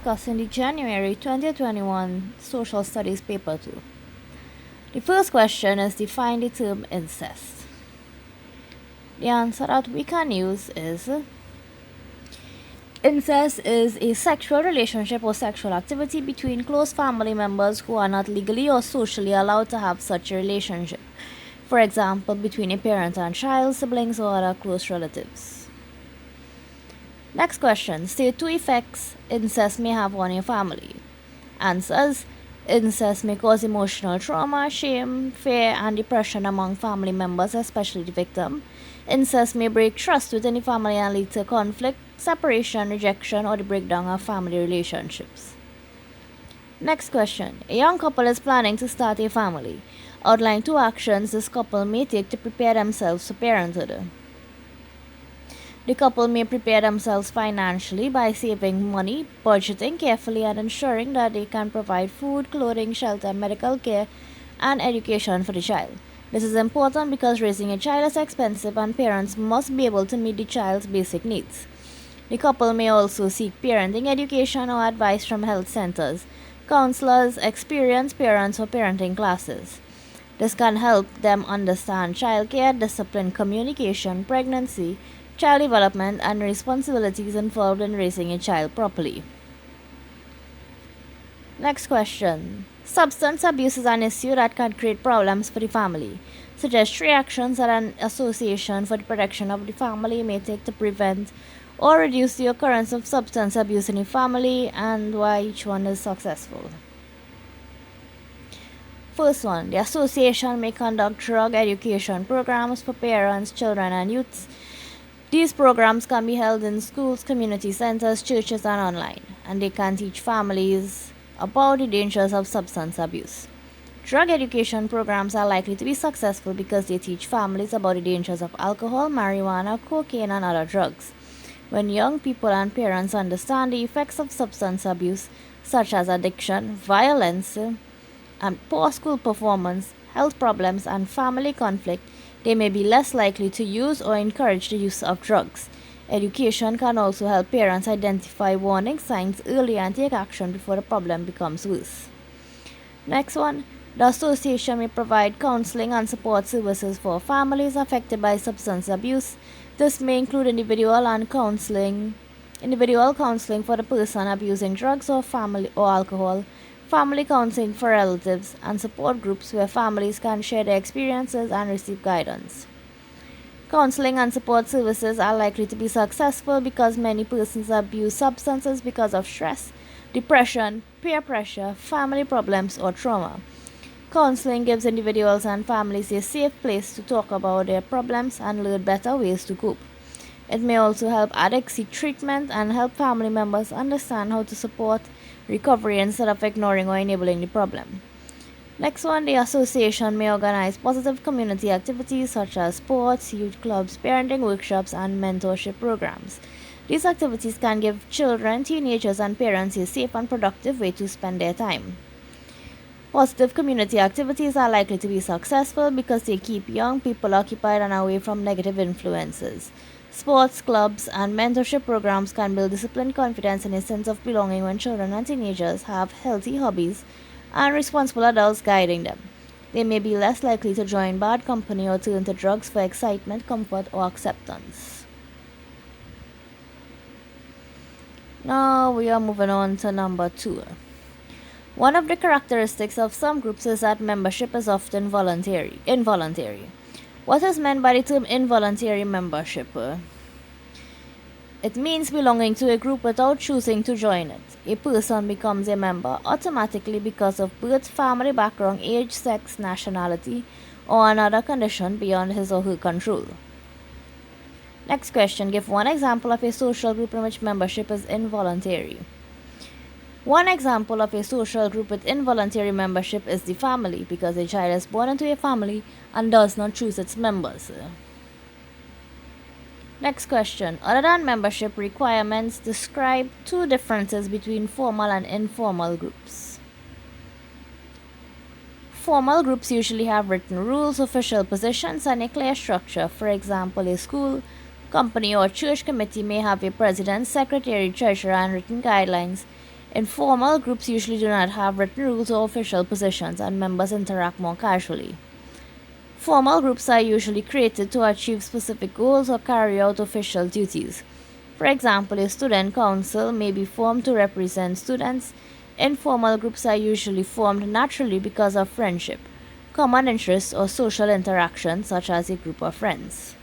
discuss in the January 2021 Social Studies Paper 2. The first question is define the term incest. The answer that we can use is incest is a sexual relationship or sexual activity between close family members who are not legally or socially allowed to have such a relationship. For example, between a parent and child, siblings, or other close relatives. Next question. State 2 effects incest may have on your family. Answers. Incest may cause emotional trauma, shame, fear, and depression among family members, especially the victim. Incest may break trust within the family and lead to conflict, separation, rejection, or the breakdown of family relationships. Next question. A young couple is planning to start a family. Outline 2 actions this couple may take to prepare themselves for parenthood. The couple may prepare themselves financially by saving money, budgeting carefully, and ensuring that they can provide food, clothing, shelter, medical care, and education for the child. This is important because raising a child is expensive and parents must be able to meet the child's basic needs. The couple may also seek parenting education or advice from health centers, counselors, experienced parents, or parenting classes. This can help them understand childcare, discipline, communication, pregnancy, child development, and responsibilities involved in raising a child properly. Next question. Substance abuse is an issue that can create problems for the family. Suggest 3 actions that an association for the protection of the family may take to prevent or reduce the occurrence of substance abuse in the family and why each one is successful. First one, the association may conduct drug education programs for parents, children, and youths. These programs can be held in schools, community centers, churches, and online, and they can teach families about the dangers of substance abuse. Drug education programs are likely to be successful because they teach families about the dangers of alcohol, marijuana, cocaine, and other drugs. When young people and parents understand the effects of substance abuse, such as addiction, violence, and poor school performance, health problems, and family conflict, they may be less likely to use or encourage the use of drugs. Education can also help parents identify warning signs early and take action before the problem becomes worse. Next one, the association may provide counseling and support services for families affected by substance abuse. This may include individual counseling for the person abusing drugs or alcohol, family counseling for relatives, and support groups where families can share their experiences and receive guidance. Counseling and support services are likely to be successful because many persons abuse substances because of stress, depression, peer pressure, family problems, or trauma. Counseling gives individuals and families a safe place to talk about their problems and learn better ways to cope. It may also help addicts seek treatment and help family members understand how to support recovery instead of ignoring or enabling the problem. Next one, the association may organize positive community activities such as sports, youth clubs, parenting workshops, and mentorship programs. These activities can give children, teenagers, and parents a safe and productive way to spend their time. Positive community activities are likely to be successful because they keep young people occupied and away from negative influences. Sports, clubs, and mentorship programs can build discipline, confidence, and a sense of belonging when children and teenagers have healthy hobbies and responsible adults guiding them. They may be less likely to join bad company or turn to drugs for excitement, comfort, or acceptance. Now we are moving on to number 2. One of the characteristics of some groups is that membership is often involuntary. What is meant by the term involuntary membership? It means belonging to a group without choosing to join it. A person becomes a member automatically because of birth, family background, age, sex, nationality, or another condition beyond his or her control. Next question. Give one example of a social group in which membership is involuntary. One example of a social group with involuntary membership is the family, because a child is born into a family and does not choose its members. Next question. Other than membership requirements, describe 2 differences between formal and informal groups. Formal groups usually have written rules, official positions, and a clear structure. For example, a school, company, or church committee may have a president, secretary, treasurer, and written guidelines. Informal groups usually do not have written rules or official positions, and members interact more casually. Formal groups are usually created to achieve specific goals or carry out official duties. For example, a student council may be formed to represent students. Informal groups are usually formed naturally because of friendship, common interests, or social interaction, such as a group of friends.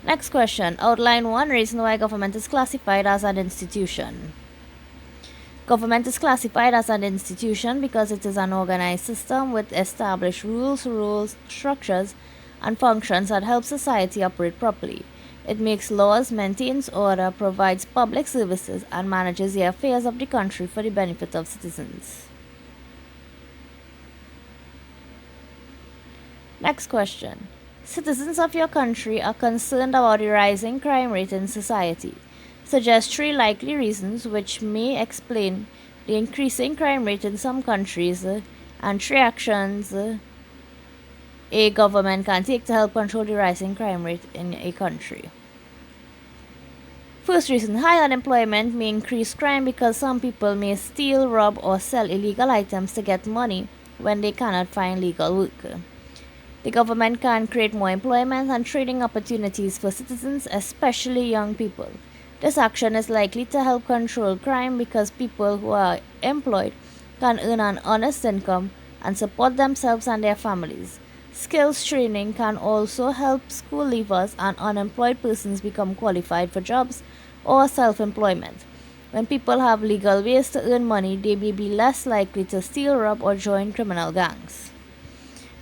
Next question. Outline one reason why government is classified as an institution. Government is classified as an institution because it is an organized system with established rules, structures, and functions that help society operate properly. It makes laws, maintains order, provides public services, and manages the affairs of the country for the benefit of citizens. Next question. Citizens of your country are concerned about the rising crime rate in society. Suggest 3 likely reasons which may explain the increasing crime rate in some countries and 3 actions a government can take to help control the rising crime rate in a country. First reason, high unemployment may increase crime because some people may steal, rob, or sell illegal items to get money when they cannot find legal work. The government can create more employment and trading opportunities for citizens, especially young people. This action is likely to help control crime because people who are employed can earn an honest income and support themselves and their families. Skills training can also help school leavers and unemployed persons become qualified for jobs or self-employment. When people have legal ways to earn money, they may be less likely to steal, rob, or join criminal gangs.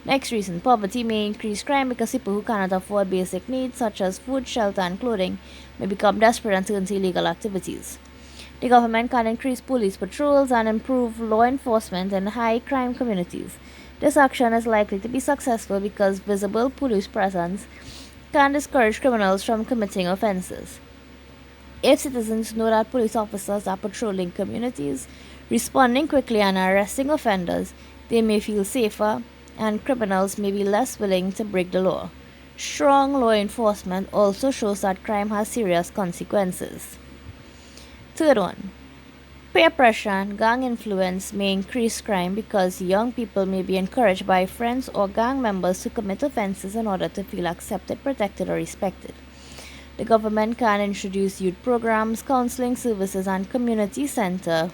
Next reason, poverty may increase crime because people who cannot afford basic needs such as food, shelter, and clothing may become desperate and turn to illegal activities. The government can increase police patrols and improve law enforcement in high crime communities. This action is likely to be successful because visible police presence can discourage criminals from committing offenses. If citizens know that police officers are patrolling communities, responding quickly and arresting offenders, they may feel safer and criminals may be less willing to break the law. Strong law enforcement also shows that crime has serious consequences. Third one, peer pressure and gang influence may increase crime because young people may be encouraged by friends or gang members to commit offenses in order to feel accepted, protected, or respected. The government can introduce youth programs, counseling services, and community centers.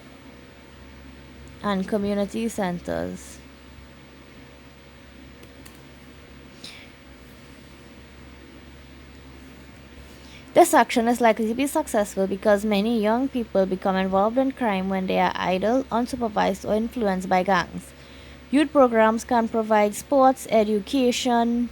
This action is likely to be successful because many young people become involved in crime when they are idle, unsupervised, or influenced by gangs. Youth programs can provide sports, education,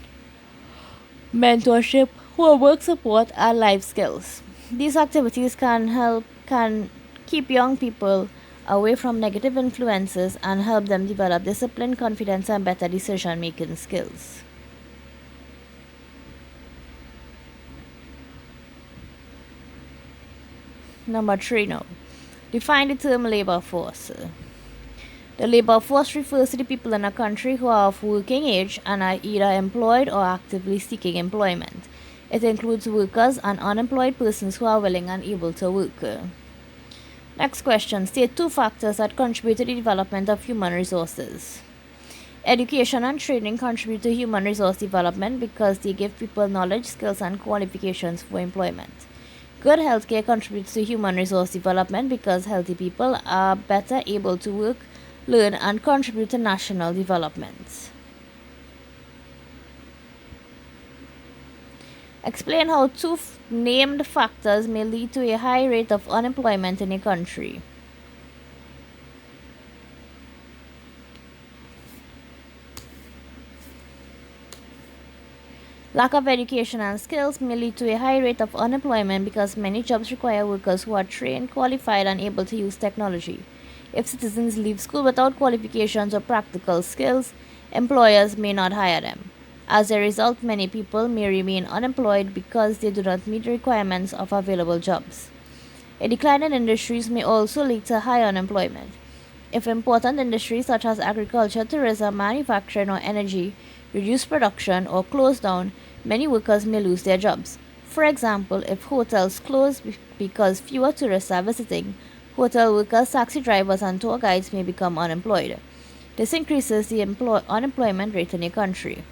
mentorship, homework support, and life skills. These activities can keep young people away from negative influences and help them develop discipline, confidence, and better decision-making skills. Number 3 now. Define the term labor force. The labor force refers to the people in a country who are of working age and are either employed or actively seeking employment. It includes workers and unemployed persons who are willing and able to work. Next question. State 2 factors that contribute to the development of human resources. Education and training contribute to human resource development because they give people knowledge, skills, and qualifications for employment. Good healthcare contributes to human resource development because healthy people are better able to work, learn, and contribute to national development. Explain how 2 named factors may lead to a high rate of unemployment in a country. Lack of education and skills may lead to a high rate of unemployment because many jobs require workers who are trained, qualified, and able to use technology. If citizens leave school without qualifications or practical skills, employers may not hire them. As a result, many people may remain unemployed because they do not meet the requirements of available jobs. A decline in industries may also lead to high unemployment. If important industries such as agriculture, tourism, manufacturing, or energy reduce production or close down, many workers may lose their jobs. For example, if hotels close because fewer tourists are visiting, hotel workers, taxi drivers, and tour guides may become unemployed. This increases the unemployment rate in a country.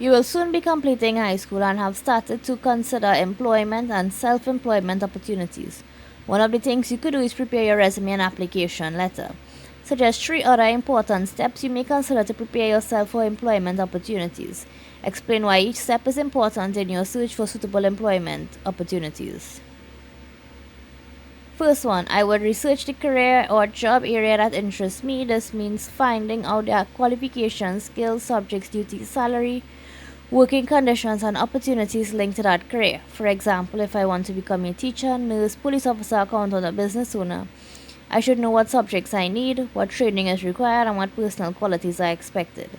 You will soon be completing high school and have started to consider employment and self employment opportunities. One of the things you could do is prepare your resume and application letter. Suggest 3 other important steps you may consider to prepare yourself for employment opportunities. Explain why each step is important in your search for suitable employment opportunities. First one, I would research the career or job area that interests me. This means finding out their qualifications, skills, subjects, duties, salary, working conditions, and opportunities linked to that career. For example, if I want to become a teacher, nurse, police officer, accountant, or business owner, I should know what subjects I need, what training is required, and what personal qualities are expected.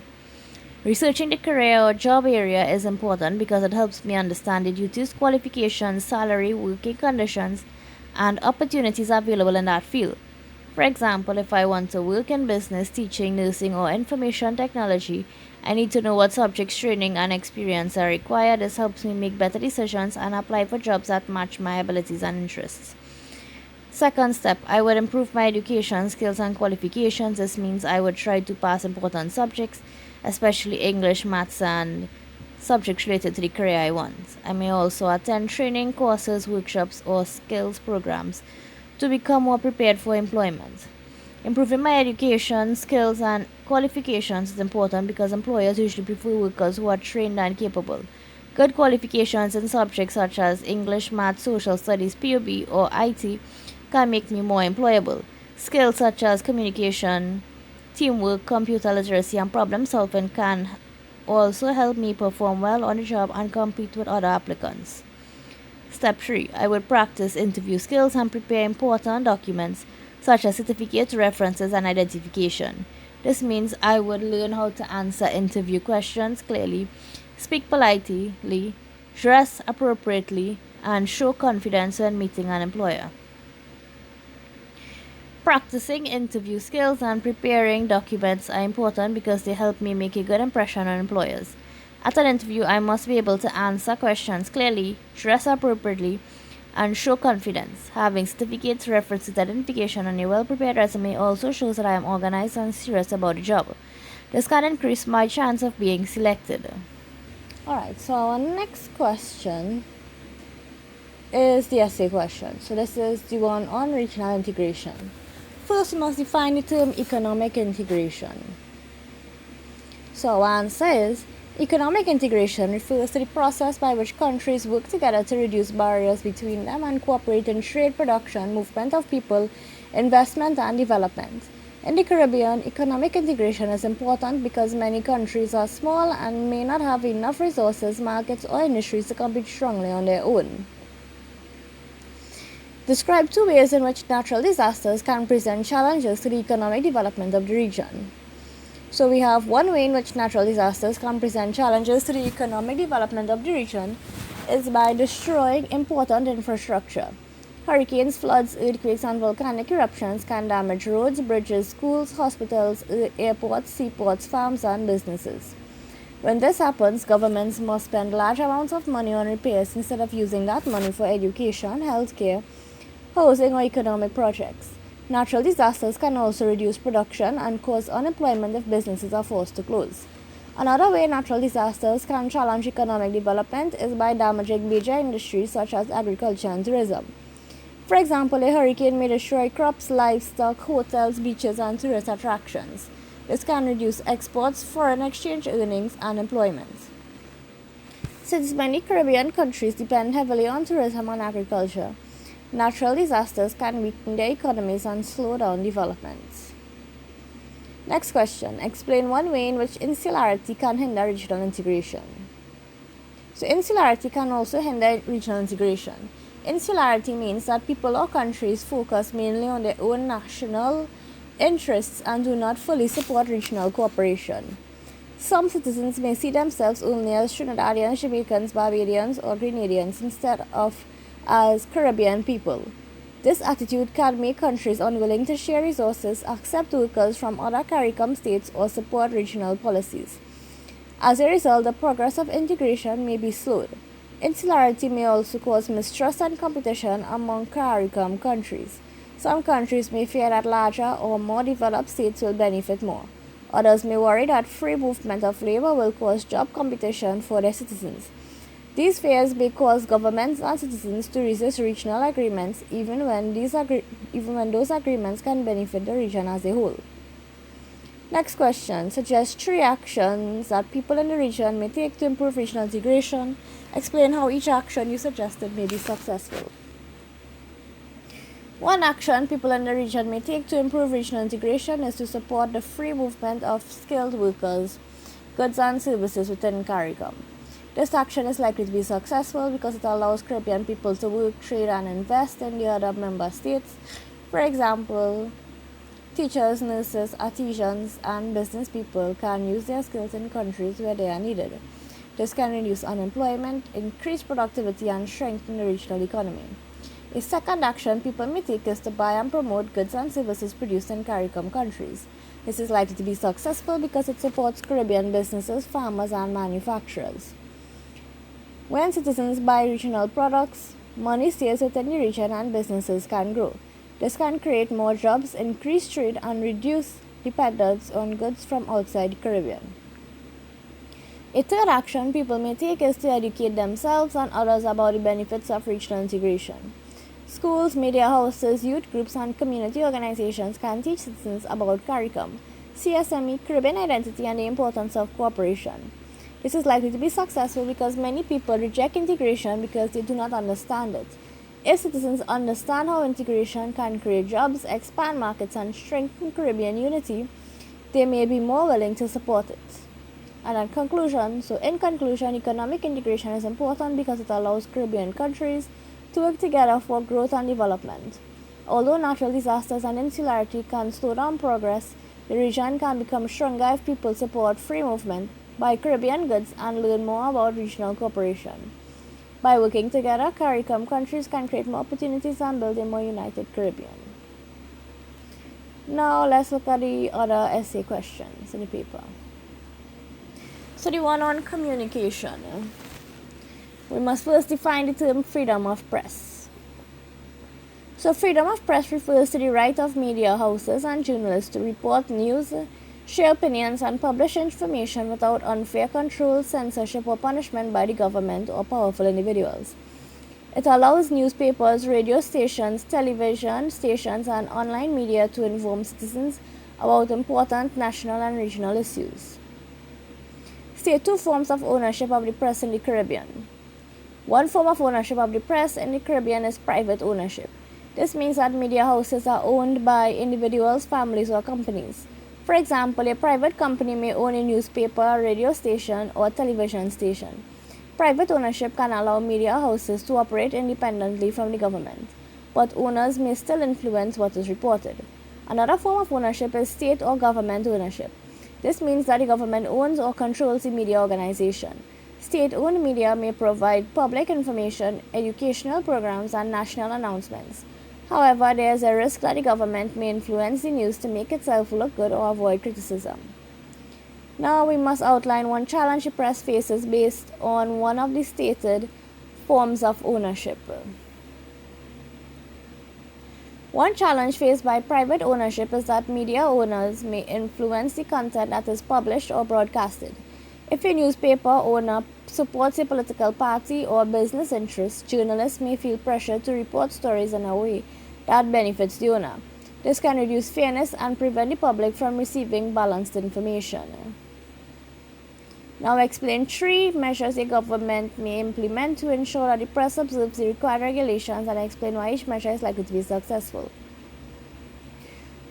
Researching the career or job area is important because it helps me understand the duties, qualifications, salary, working conditions, and opportunities available in that field. For example, if I want to work in business, teaching, nursing, or information technology, I need to know what subjects, training, and experience are required. This helps me make better decisions and apply for jobs that match my abilities and interests. Second step, I would improve my education, skills, and qualifications. This means I would try to pass important subjects, especially English, maths, and subjects related to the career I want. I may also attend training courses, workshops, or skills programs to become more prepared for employment. Improving my education, skills, and qualifications is important because employers usually prefer workers who are trained and capable. Good qualifications in subjects such as English, math, social studies, POB, or IT can make me more employable. Skills such as communication, teamwork, computer literacy, and problem solving can also help me perform well on the job and compete with other applicants. Step 3. I would practice interview skills and prepare important documents such as certificates, references, and identification. This means I would learn how to answer interview questions clearly, speak politely, dress appropriately, and show confidence when meeting an employer. Practicing interview skills and preparing documents are important because they help me make a good impression on employers. At an interview, I must be able to answer questions clearly, dress appropriately, and show confidence. Having certificates, references, identification, and a well prepared resume also shows that I am organized and serious about the job. This can increase my chance of being selected. Alright, so our next question is the essay question. So this is the one on regional integration. First, we must define the term economic integration. So our answer is, economic integration refers to the process by which countries work together to reduce barriers between them and cooperate in trade, production, movement of people, investment, and development. In the Caribbean, economic integration is important because many countries are small and may not have enough resources, markets, or industries to compete strongly on their own. Describe 2 ways in which natural disasters can present challenges to the economic development of the region. So we have one way in which natural disasters can present challenges to the economic development of the region is by destroying important infrastructure. Hurricanes, floods, earthquakes, and volcanic eruptions can damage roads, bridges, schools, hospitals, airports, seaports, farms, and businesses. When this happens, governments must spend large amounts of money on repairs instead of using that money for education, healthcare, housing, or economic projects. Natural disasters can also reduce production and cause unemployment if businesses are forced to close. Another way natural disasters can challenge economic development is by damaging major industries such as agriculture and tourism. For example, a hurricane may destroy crops, livestock, hotels, beaches, and tourist attractions. This can reduce exports, foreign exchange earnings, and employment. Since many Caribbean countries depend heavily on tourism and agriculture, natural disasters can weaken their economies and slow down development. Next question. Explain one way in which insularity can hinder regional integration. So insularity can also hinder regional integration. Insularity means that people or countries focus mainly on their own national interests and do not fully support regional cooperation. Some citizens may see themselves only as Trinidadians, Jamaicans, Barbadians, or Grenadians instead of as Caribbean people. This attitude can make countries unwilling to share resources, accept workers from other CARICOM states, or support regional policies. As a result, the progress of integration may be slowed. Insularity may also cause mistrust and competition among CARICOM countries. Some countries may fear that larger or more developed states will benefit more. Others may worry that free movement of labor will cause job competition for their citizens. These fears may cause governments and citizens to resist regional agreements even when those agreements can benefit the region as a whole. Next question. Suggest 3 actions that people in the region may take to improve regional integration. Explain how each action you suggested may be successful. One action people in the region may take to improve regional integration is to support the free movement of skilled workers, goods and services within CARICOM. This action is likely to be successful because it allows Caribbean people to work, trade and invest in the other member states. For example, teachers, nurses, artisans, and business people can use their skills in countries where they are needed. This can reduce unemployment, increase productivity, and strengthen the regional economy. A second action people may take is to buy and promote goods and services produced in CARICOM countries. This is likely to be successful because it supports Caribbean businesses, farmers, and manufacturers. When citizens buy regional products, money stays within the region and businesses can grow. This can create more jobs, increase trade, and reduce dependence on goods from outside the Caribbean. A third action people may take is to educate themselves and others about the benefits of regional integration. Schools, media houses, youth groups, and community organizations can teach citizens about CARICOM, CSME, Caribbean identity, and the importance of cooperation. This is likely to be successful because many people reject integration because they do not understand it. If citizens understand how integration can create jobs, expand markets, and strengthen Caribbean unity, they may be more willing to support it. And in conclusion, economic integration is important because it allows Caribbean countries to work together for growth and development. Although natural disasters and insularity can slow down progress, the region can become stronger if people support free movement, buy Caribbean goods, and learn more about regional cooperation. By working together, CARICOM countries can create more opportunities and build a more united Caribbean. Now let's look at the other essay questions in the paper. So the one on communication. We must first define the term freedom of press. So freedom of press refers to the right of media houses and journalists to report news, share opinions, and publish information without unfair control, censorship, or punishment by the government or powerful individuals. It allows newspapers, radio stations, television stations, and online media to inform citizens about important national and regional issues. State 2 forms of ownership of the press in the Caribbean. One form of ownership of the press in the Caribbean is private ownership. This means that media houses are owned by individuals, families, or companies. For example, a private company may own a newspaper, radio station, or television station. Private ownership can allow media houses to operate independently from the government, but owners may still influence what is reported. Another form of ownership is state or government ownership. This means that the government owns or controls the media organization. State-owned media may provide public information, educational programs, and national announcements. However, there is a risk that the government may influence the news to make itself look good or avoid criticism. Now we must outline one challenge the press faces based on one of the stated forms of ownership. One challenge faced by private ownership is that media owners may influence the content that is published or broadcasted. If a newspaper owner supports a political party or business interest, journalists may feel pressure to report stories in a way that benefits the owner. This can reduce fairness and prevent the public from receiving balanced information. Now explain 3 measures a government may implement to ensure that the press observes the required regulations, and explain why each measure is likely to be successful.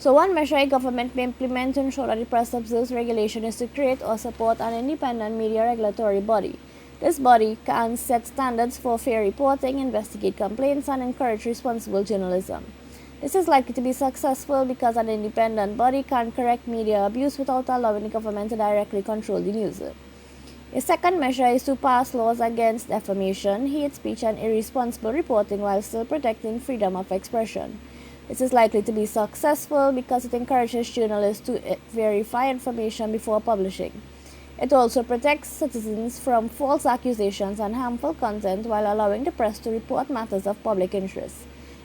So one measure a government may implement to ensure that the press observes regulation is to create or support an independent media regulatory body. This body can set standards for fair reporting, investigate complaints, and encourage responsible journalism. This is likely to be successful because an independent body can correct media abuse without allowing the government to directly control the news. A second measure is to pass laws against defamation, hate speech, and irresponsible reporting while still protecting freedom of expression. This is likely to be successful because it encourages journalists to verify information before publishing. It also protects citizens from false accusations and harmful content while allowing the press to report matters of public interest.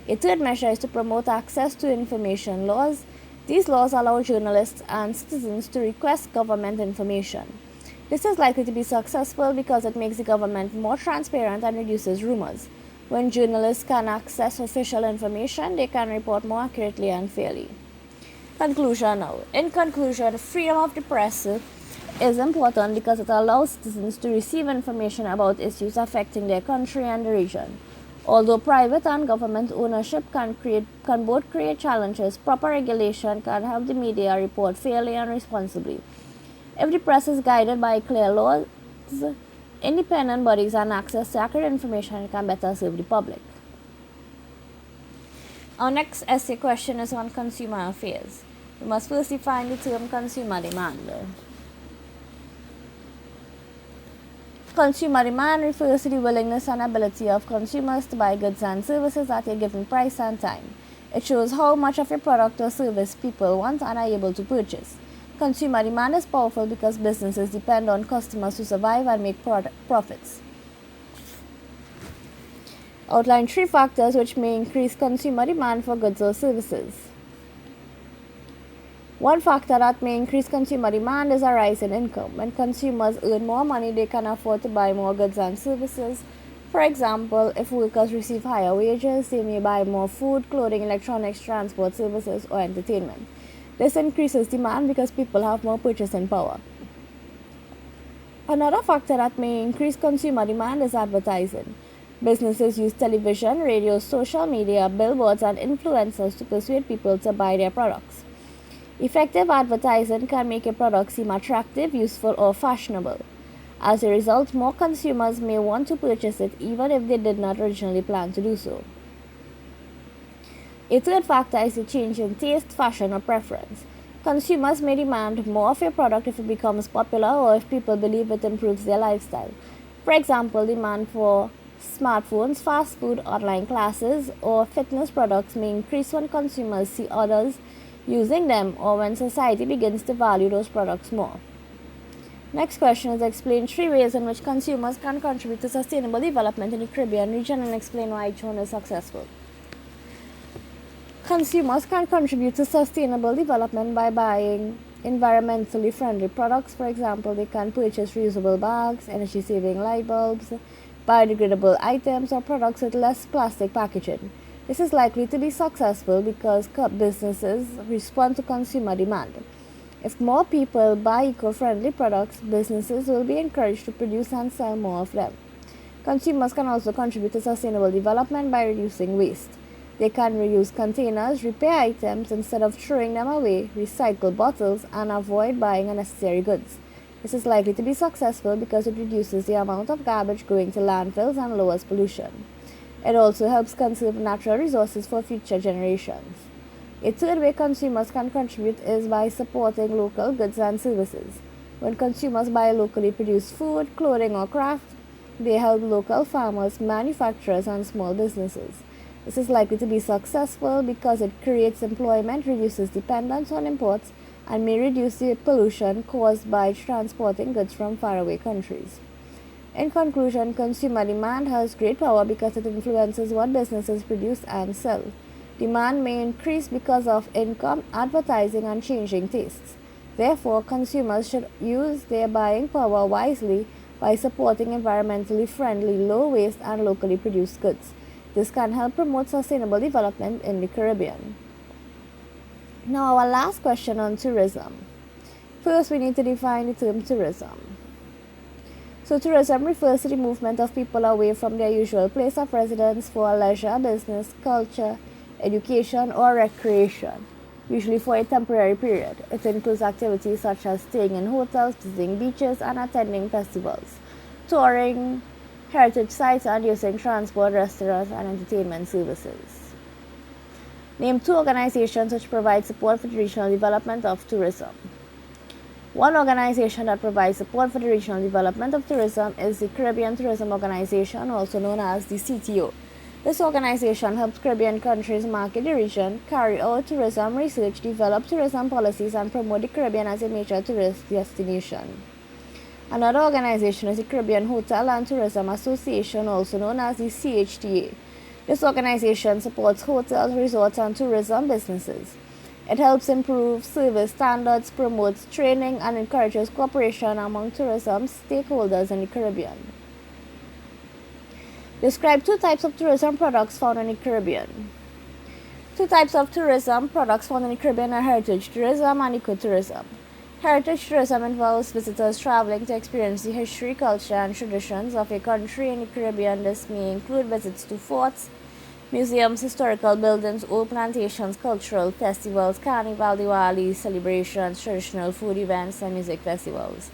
A third measure is to promote access to information laws. These laws allow journalists and citizens to request government information. This is likely to be successful because it makes the government more transparent and reduces rumors. When journalists can access official information, they can report more accurately and fairly. Conclusion now. In conclusion, freedom of the press is important because it allows citizens to receive information about issues affecting their country and the region. Although private and government ownership can both create challenges, proper regulation can help the media report fairly and responsibly. If the press is guided by clear laws, independent bodies, and access to accurate information, it can better serve the public. Our next essay question is on consumer affairs. We must first define the term consumer demand. Consumer demand refers to the willingness and ability of consumers to buy goods and services at a given price and time. It shows how much of a product or service people want and are able to purchase. Consumer demand is powerful because businesses depend on customers to survive and make profits. Outline 3 factors which may increase consumer demand for goods or services. One factor that may increase consumer demand is a rise in income. When consumers earn more money, they can afford to buy more goods and services. For example, if workers receive higher wages, they may buy more food, clothing, electronics, transport services, or entertainment. This increases demand because people have more purchasing power. Another factor that may increase consumer demand is advertising. Businesses use television, radio, social media, billboards, and influencers to persuade people to buy their products. Effective advertising can make a product seem attractive, useful, or fashionable. As a result, more consumers may want to purchase it even if they did not originally plan to do so. A third factor is a change in taste, fashion, or preference. Consumers may demand more of a product if it becomes popular or if people believe it improves their lifestyle. For example, demand for smartphones, fast food, online classes, or fitness products may increase when consumers see others using them or when society begins to value those products more. Next question is explain 3 ways in which consumers can contribute to sustainable development in the Caribbean region and explain why each one is successful. Consumers can contribute to sustainable development by buying environmentally friendly products. For example, they can purchase reusable bags, energy-saving light bulbs, biodegradable items, or products with less plastic packaging. This is likely to be successful because businesses respond to consumer demand. If more people buy eco-friendly products, businesses will be encouraged to produce and sell more of them. Consumers can also contribute to sustainable development by reducing waste. They can reuse containers, repair items instead of throwing them away, recycle bottles, and avoid buying unnecessary goods. This is likely to be successful because it reduces the amount of garbage going to landfills and lowers pollution. It also helps conserve natural resources for future generations. A third way consumers can contribute is by supporting local goods and services. When consumers buy locally produced food, clothing, or craft, they help local farmers, manufacturers, and small businesses. This is likely to be successful because it creates employment, reduces dependence on imports, and may reduce the pollution caused by transporting goods from faraway countries. In conclusion, consumer demand has great power because it influences what businesses produce and sell. Demand may increase because of income, advertising, and changing tastes. Therefore, consumers should use their buying power wisely by supporting environmentally friendly, low-waste, and locally produced goods. This can help promote sustainable development in the Caribbean. Now, our last question on tourism. First, we need to define the term tourism. So tourism refers to the movement of people away from their usual place of residence for leisure, business, culture, education, or recreation, usually for a temporary period. It includes activities such as staying in hotels, visiting beaches, and attending festivals, touring heritage sites, and using transport, restaurants, and entertainment services. Name 2 organizations which provide support for the regional development of tourism. One organization that provides support for the regional development of tourism is the Caribbean Tourism Organization, also known as the CTO. This organization helps Caribbean countries market the region, carry out tourism research, develop tourism policies, and promote the Caribbean as a major tourist destination. Another organization is the Caribbean Hotel and Tourism Association, also known as the CHTA. This organization supports hotels, resorts, and tourism businesses. It helps improve service standards, promotes training, and encourages cooperation among tourism stakeholders in the Caribbean. Describe two types of tourism products found in the Caribbean. Two types of tourism products found in the Caribbean are heritage tourism and ecotourism. Heritage tourism involves visitors traveling to experience the history, culture, and traditions of a country in the Caribbean. This may include visits to forts, museums, historical buildings, old plantations, cultural festivals, Carnival, Diwali celebrations, traditional food events, and music festivals.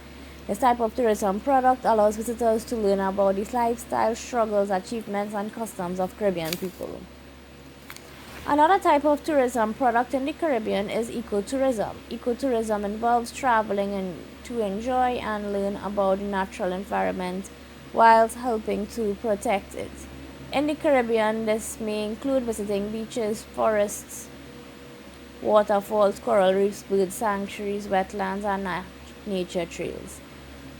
This type of tourism product allows visitors to learn about the lifestyle, struggles, achievements, and customs of Caribbean people. Another type of tourism product in the Caribbean is ecotourism. Ecotourism involves traveling to enjoy and learn about the natural environment whilst helping to protect it. In the Caribbean, this may include visiting beaches, forests, waterfalls, coral reefs, bird sanctuaries, wetlands, and nature trails.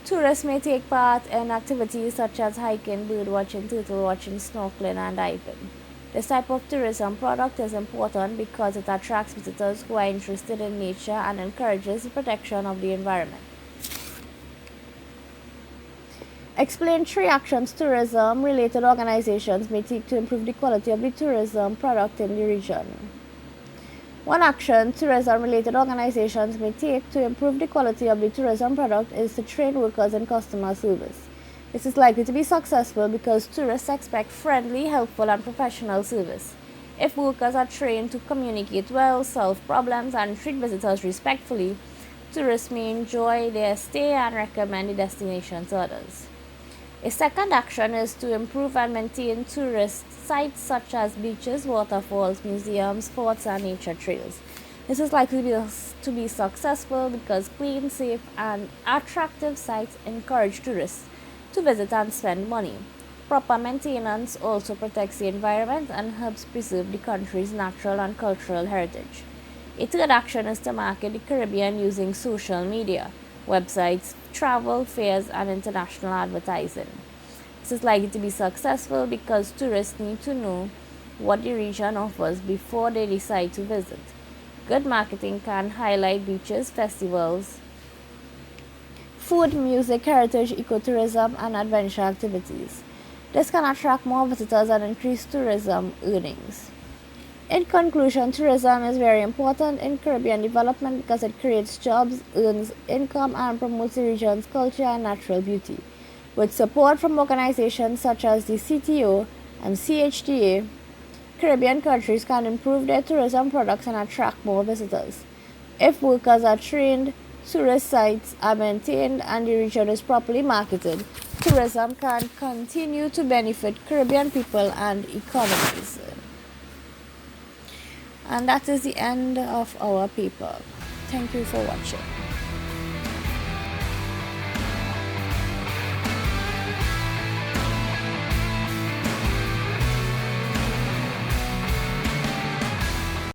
Tourists may take part in activities such as hiking, bird watching, turtle watching, snorkeling, and diving. This type of tourism product is important because it attracts visitors who are interested in nature and encourages the protection of the environment. Explain 3 actions tourism-related organizations may take to improve the quality of the tourism product in the region. One action tourism-related organizations may take to improve the quality of the tourism product is to train workers in customer service. This is likely to be successful because tourists expect friendly, helpful, and professional service. If workers are trained to communicate well, solve problems, and treat visitors respectfully, tourists may enjoy their stay and recommend the destination to others. A second action is to improve and maintain tourist sites such as beaches, waterfalls, museums, forts, and nature trails. This is likely to be successful because clean, safe, and attractive sites encourage tourists to visit and spend money. Proper maintenance also protects the environment and helps preserve the country's natural and cultural heritage. A third action is to market the Caribbean using social media, websites, travel, fairs, and international advertising. This is likely to be successful because tourists need to know what the region offers before they decide to visit. Good marketing can highlight beaches, festivals, food, music, heritage, ecotourism, and adventure activities. This can attract more visitors and increase tourism earnings. In conclusion, tourism is very important in Caribbean development because it creates jobs, earns income, and promotes the region's culture and natural beauty. With support from organizations such as the CTO and CHTA, Caribbean countries can improve their tourism products and attract more visitors. If workers are trained, tourist sites are maintained, and the region is properly marketed, tourism can continue to benefit Caribbean people and economies. And that is the end of our paper. Thank you for watching.